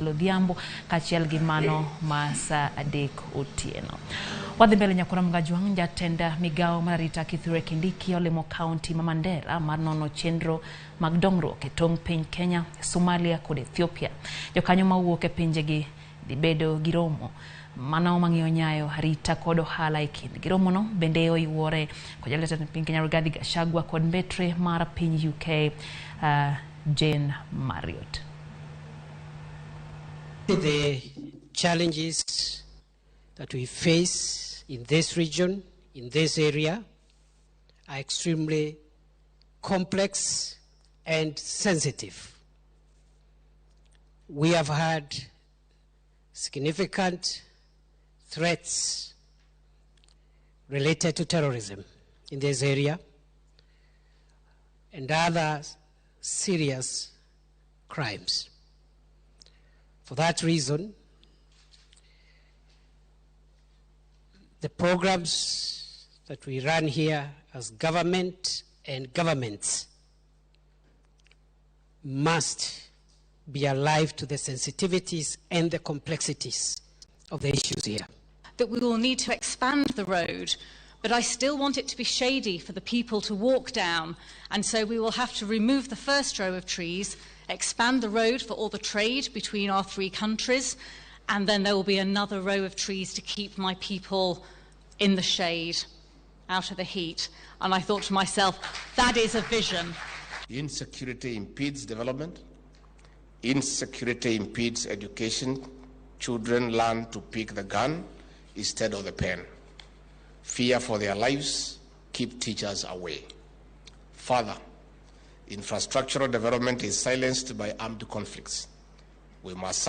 auchiel odhiambo kachiel gi mano ma saa 3 otieno. Wadhi mbele nyakora mgajwang' jatenda migao mararita Kithure Kindiki olimo kaunti ma Mandera mar nono chenro mag dongruok e tong piny Kenya, Somalia kod Ethiopia. Jokanyo mawuok e pinjegi dhi bedo gi romo mano mang'iyo nyayo arita kod ohala e kind giromono bende oywore kod jatend piny Kenya Rigathi Gachagua kod mbetre mar piny UK Jane Marriott. The challenges that we face in this region, in this area, are extremely complex and sensitive. We have had significant threats related to terrorism in this area and other serious crimes. For that reason, the programs that we run here as government and governments must be alive to the sensitivities and the complexities of the issues here. That we will need to expand the road, but I still want it to be shady for the people to walk down, and so we will have to remove the first row of trees, expand the road for all the trade between our 3 countries, and then there will be another row of trees to keep my people in the shade, out of the heat. And I thought to myself, that is a vision. Insecurity impedes development. Insecurity impedes education. Children learn to pick the gun instead of the pen. Fear for their lives keep teachers away. Further, infrastructural development is silenced by armed conflicts. We must silence